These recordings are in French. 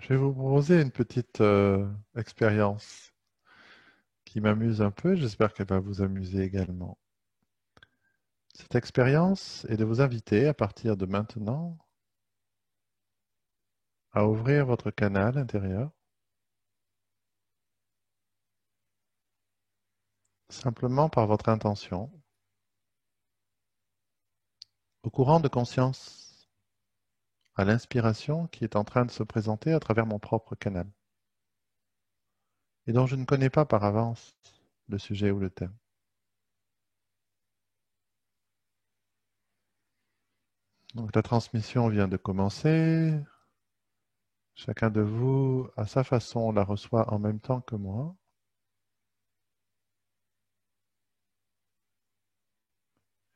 Je vais vous proposer une petite expérience qui m'amuse un peu. J'espère qu'elle va vous amuser également. Cette expérience est de vous inviter à partir de maintenant à ouvrir votre canal intérieur, simplement par votre intention, au courant de conscience, à l'inspiration qui est en train de se présenter à travers mon propre canal, et dont je ne connais pas par avance le sujet ou le thème. Donc la transmission vient de commencer. Chacun de vous, à sa façon, la reçoit en même temps que moi.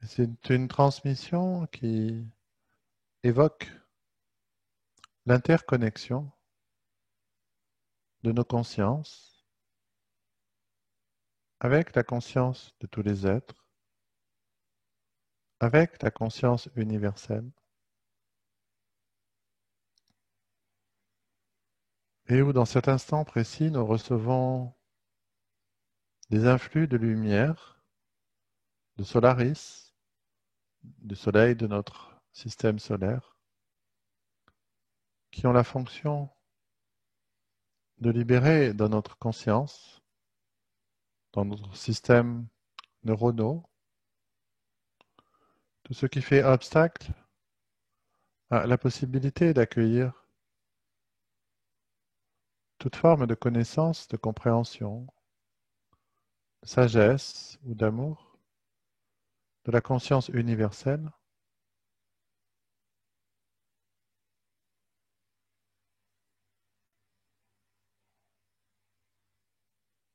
C'est une transmission qui évoque l'interconnexion de nos consciences avec la conscience de tous les êtres, avec la conscience universelle, et où dans cet instant précis, nous recevons des influx de lumière, de Solaris, du soleil de notre système solaire, qui ont la fonction de libérer dans notre conscience, dans notre système neuronaux, tout ce qui fait obstacle à la possibilité d'accueillir toute forme de connaissance, de compréhension, de sagesse ou d'amour, de la conscience universelle,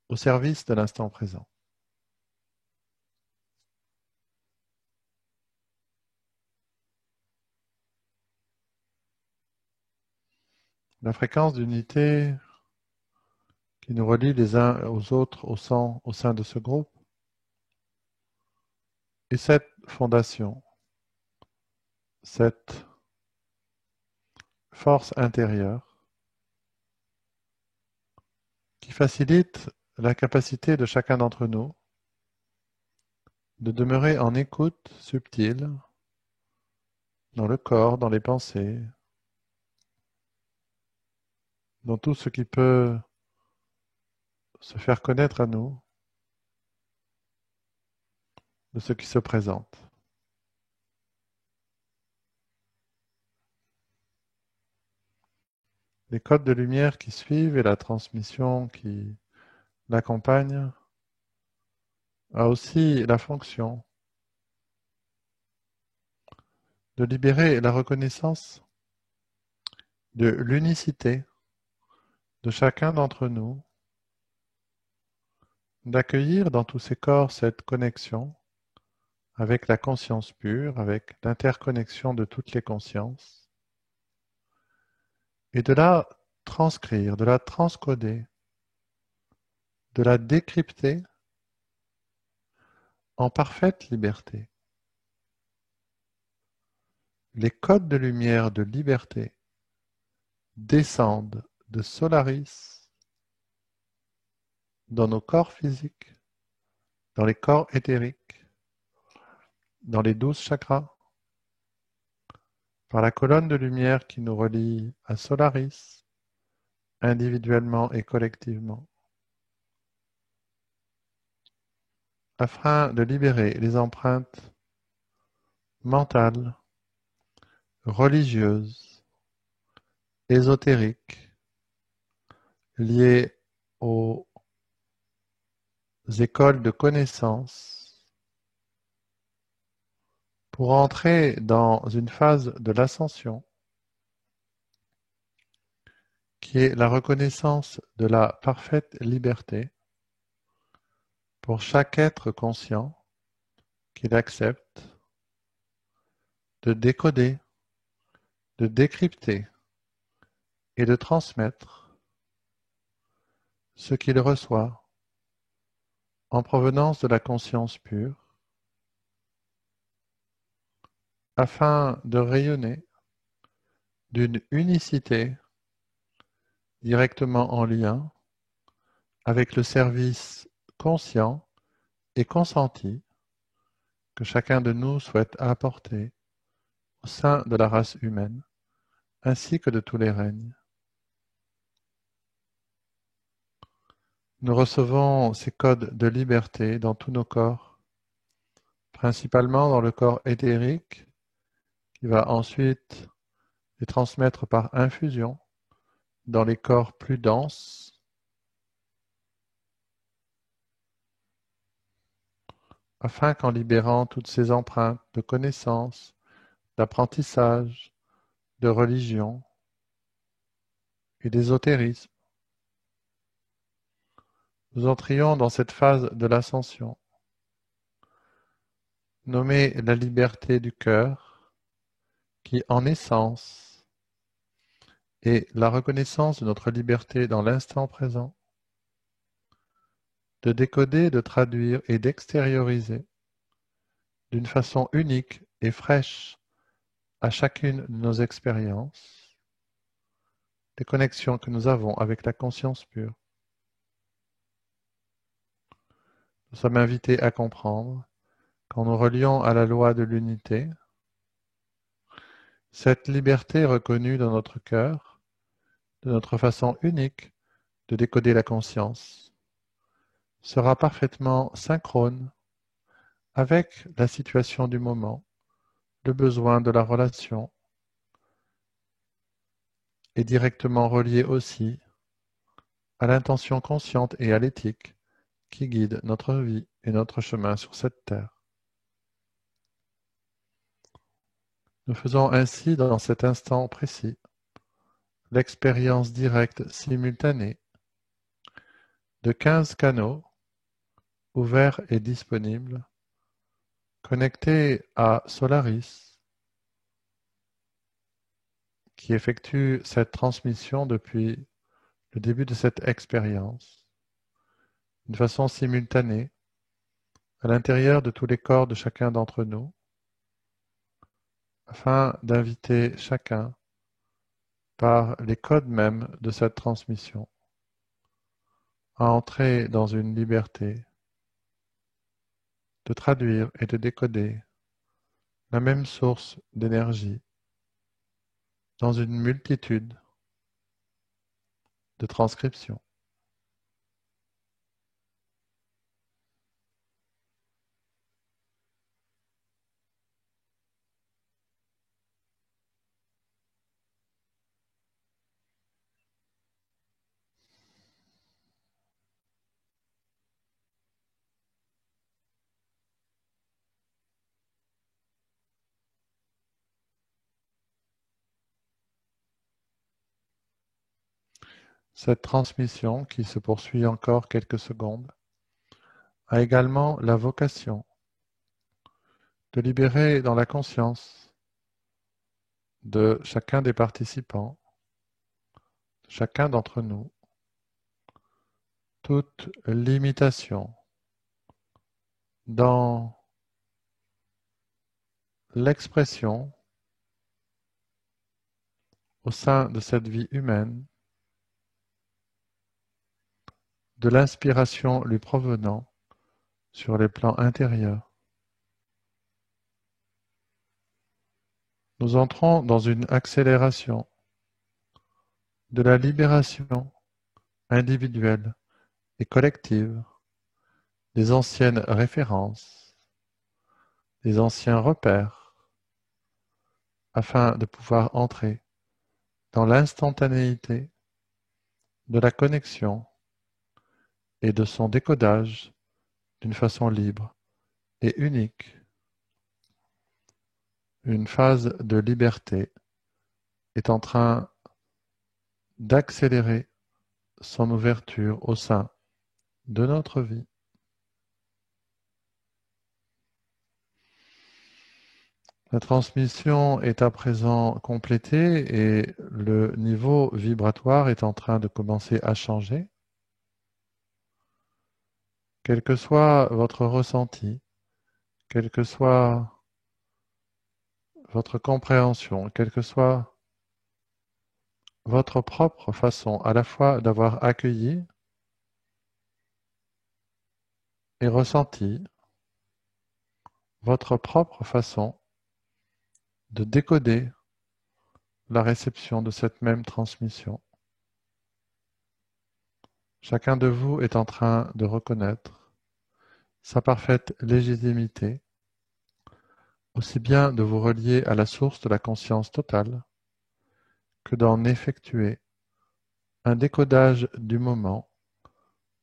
au service de l'instant présent. La fréquence d'unité qui nous relie les uns aux autres au sein de ce groupe, et cette fondation, cette force intérieure qui facilite la capacité de chacun d'entre nous de demeurer en écoute subtile dans le corps, dans les pensées, dans tout ce qui peut se faire connaître à nous de ce qui se présente. Les codes de lumière qui suivent et la transmission qui l'accompagne a aussi la fonction de libérer la reconnaissance de l'unicité de chacun d'entre nous, d'accueillir dans tous ces corps cette connexion avec la conscience pure, avec l'interconnexion de toutes les consciences, et de la transcrire, de la transcoder, de la décrypter en parfaite liberté. Les codes de lumière de liberté descendent de Solaris dans nos corps physiques, dans les corps éthériques, dans les 12 chakras, par la colonne de lumière qui nous relie à Solaris, individuellement et collectivement, afin de libérer les empreintes mentales, religieuses, ésotériques, liées aux écoles de connaissances, pour entrer dans une phase de l'ascension qui est la reconnaissance de la parfaite liberté pour chaque être conscient qu'il accepte de décoder, de décrypter et de transmettre ce qu'il reçoit en provenance de la conscience pure afin de rayonner d'une unicité directement en lien avec le service conscient et consenti que chacun de nous souhaite apporter au sein de la race humaine, ainsi que de tous les règnes. Nous recevons ces codes de liberté dans tous nos corps, principalement dans le corps éthérique, qui va ensuite les transmettre par infusion dans les corps plus denses, afin qu'en libérant toutes ces empreintes de connaissances, d'apprentissage, de religion et d'ésotérisme, nous entrions dans cette phase de l'ascension, nommée la liberté du cœur, qui en essence est la reconnaissance de notre liberté dans l'instant présent, de décoder, de traduire et d'extérioriser d'une façon unique et fraîche à chacune de nos expériences, les connexions que nous avons avec la conscience pure. Nous sommes invités à comprendre qu'en nous reliant à la loi de l'unité, cette liberté reconnue dans notre cœur, de notre façon unique de décoder la conscience, sera parfaitement synchrone avec la situation du moment, le besoin de la relation, et directement relié aussi à l'intention consciente et à l'éthique qui guide notre vie et notre chemin sur cette terre. Nous faisons ainsi dans cet instant précis l'expérience directe simultanée de 15 canaux ouverts et disponibles, connectés à Solaris, qui effectue cette transmission depuis le début de cette expérience, d'une façon simultanée, à l'intérieur de tous les corps de chacun d'entre nous, afin d'inviter chacun, par les codes mêmes de cette transmission, à entrer dans une liberté, de traduire et de décoder la même source d'énergie dans une multitude de transcriptions. Cette transmission, qui se poursuit encore quelques secondes, a également la vocation de libérer dans la conscience de chacun des participants, de chacun d'entre nous, toute limitation dans l'expression au sein de cette vie humaine de l'inspiration lui provenant sur les plans intérieurs. Nous entrons dans une accélération de la libération individuelle et collective des anciennes références, des anciens repères, afin de pouvoir entrer dans l'instantanéité de la connexion et de son décodage d'une façon libre et unique. Une phase de liberté est en train d'accélérer son ouverture au sein de notre vie. La transmission est à présent complétée et le niveau vibratoire est en train de commencer à changer. Quel que soit votre ressenti, quelle que soit votre compréhension, quelle que soit votre propre façon à la fois d'avoir accueilli et ressenti, votre propre façon de décoder la réception de cette même transmission. Chacun de vous est en train de reconnaître sa parfaite légitimité, aussi bien de vous relier à la source de la conscience totale que d'en effectuer un décodage du moment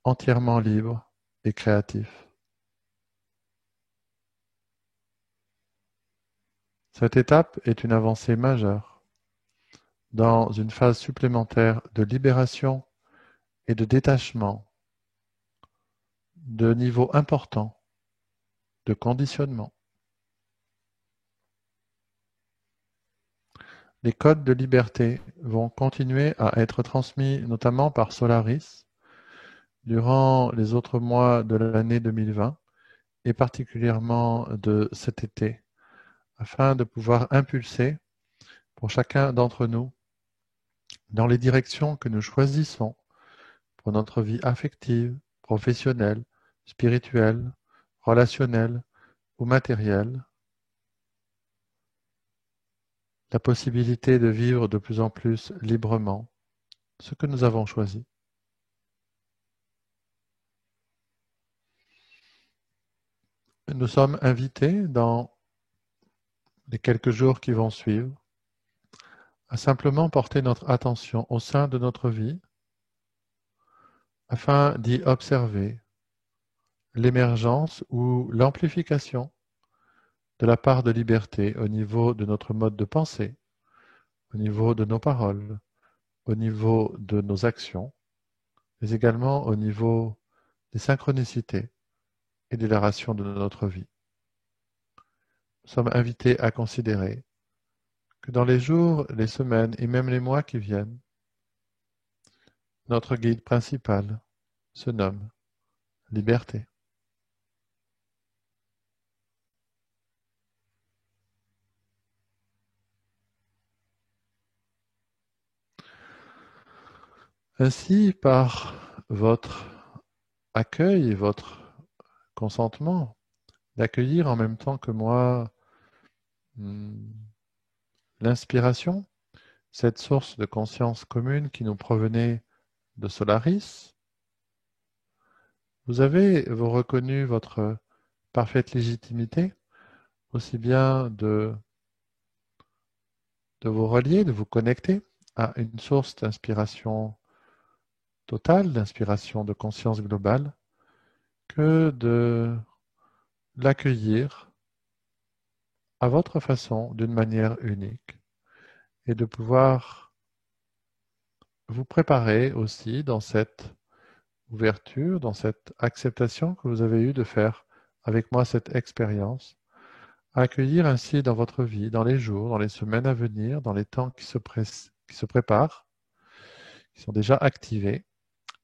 entièrement libre et créatif. Cette étape est une avancée majeure dans une phase supplémentaire de libération et de détachement de niveaux importants de conditionnement. Les codes de liberté vont continuer à être transmis notamment par Solaris durant les autres mois de l'année 2020 et particulièrement de cet été, afin de pouvoir impulser pour chacun d'entre nous dans les directions que nous choisissons pour notre vie affective, professionnelle, spirituelle, relationnelle ou matérielle, la possibilité de vivre de plus en plus librement ce que nous avons choisi. Nous sommes invités dans les quelques jours qui vont suivre à simplement porter notre attention au sein de notre vie afin d'y observer l'émergence ou l'amplification de la part de liberté au niveau de notre mode de pensée, au niveau de nos paroles, au niveau de nos actions, mais également au niveau des synchronicités et des narrations de notre vie. Nous sommes invités à considérer que dans les jours, les semaines et même les mois qui viennent, notre guide principal se nomme liberté. Ainsi, par votre accueil et votre consentement, d'accueillir en même temps que moi l'inspiration, cette source de conscience commune qui nous provenait de Solaris, vous reconnu votre parfaite légitimité, aussi bien de vous relier, de vous connecter à une source d'inspiration totale, d'inspiration de conscience globale, que de l'accueillir à votre façon, d'une manière unique, et de pouvoir vous préparer aussi dans cette ouverture, dans cette acceptation que vous avez eue de faire avec moi cette expérience, à accueillir ainsi dans votre vie, dans les jours, dans les semaines à venir, dans les temps qui se préparent, qui sont déjà activés,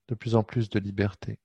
de plus en plus de liberté.